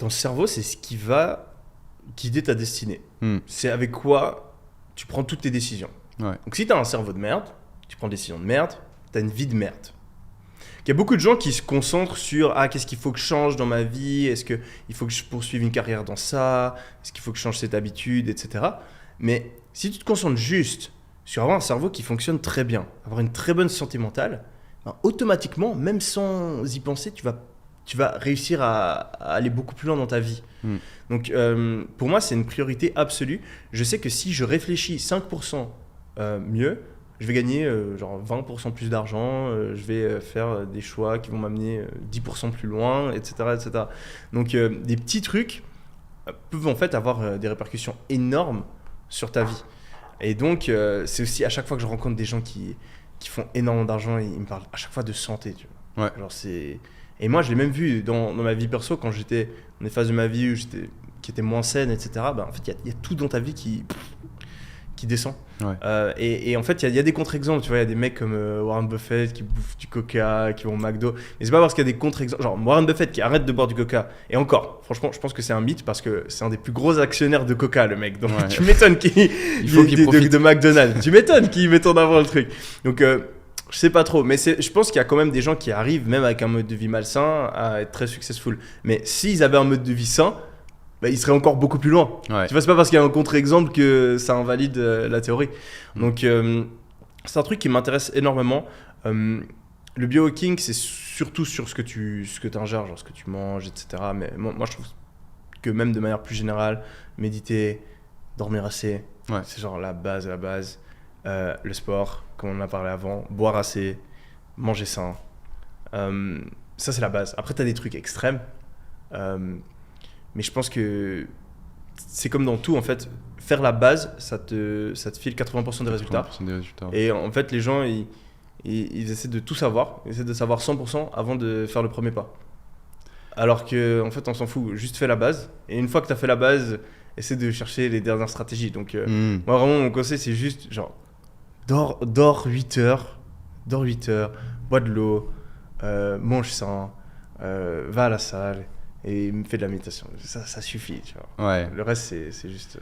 ton cerveau, c'est ce qui va guider ta destinée. Hmm. C'est avec quoi tu prends toutes tes décisions. Ouais. Donc si tu as un cerveau de merde, tu prends des décisions de merde, tu as une vie de merde. Il y a beaucoup de gens qui se concentrent sur qu'est-ce qu'il faut que je change dans ma vie, est-ce qu'il faut que je poursuive une carrière dans ça, est-ce qu'il faut que je change cette habitude, etc. Mais si tu te concentres juste sur avoir un cerveau qui fonctionne très bien, avoir une très bonne santé mentale, ben, automatiquement, même sans y penser, tu vas réussir à aller beaucoup plus loin dans ta vie. Mm. Donc pour moi, c'est une priorité absolue. Je sais que si je réfléchis 5% mieux, je vais gagner genre 20% plus d'argent, je vais faire des choix qui vont m'amener 10% plus loin, etc. etc. Donc des petits trucs peuvent en fait avoir des répercussions énormes sur ta vie. Et donc c'est aussi à chaque fois que je rencontre des gens qui font énormément d'argent, ils me parlent à chaque fois de santé. Tu vois. Ouais. Genre, et moi je l'ai même vu dans ma vie perso, quand j'étais dans des phases de ma vie où qui étaient moins saines, etc. Ben, en fait il y a tout dans ta vie qui descend. Ouais. Et en fait, il y a des contre-exemples. Tu vois, il y a des mecs comme Warren Buffett qui bouffent du coca, qui vont au McDo. Mais c'est pas parce qu'il y a des contre-exemples. Genre Warren Buffett qui arrête de boire du coca. Et encore, franchement, je pense que c'est un mythe parce que c'est un des plus gros actionnaires de coca, le mec. Donc Ouais. tu m'étonnes qu'il faut qu'il profite. de McDonald's. Tu m'étonnes qu'il mette en avant le truc. Donc je sais pas trop. Mais je pense qu'il y a quand même des gens qui arrivent, même avec un mode de vie malsain, à être très successful. Mais s'ils avaient un mode de vie sain, bah, il serait encore beaucoup plus loin. Ouais. Tu vois, c'est pas parce qu'il y a un contre-exemple que ça invalide la théorie. Donc, c'est un truc qui m'intéresse énormément. Le biohacking, c'est surtout sur ce que tu ingères, genre ce que tu manges, etc. Mais moi, je trouve que même de manière plus générale, méditer, dormir assez, c'est genre la base de la base. Le sport, comme on en a parlé avant, boire assez, manger sain. Ça, c'est la base. Après, tu as des trucs extrêmes. Mais je pense que c'est comme dans tout, en fait. Faire la base, ça te file 80% des résultats. 80% des résultats. Et en fait, les gens, ils essaient de tout savoir. Ils essaient de savoir 100% avant de faire le premier pas. Alors qu'en fait, on s'en fout. Juste fais la base. Et une fois que tu as fait la base, essaie de chercher les dernières stratégies. Donc, moi, vraiment, mon conseil, c'est juste genre, dors 8 heures. Dors 8 heures. Bois de l'eau. Mange sain. Va à la salle. Et fais de la méditation. Ça suffit, tu vois. Ouais. Le reste, c'est juste...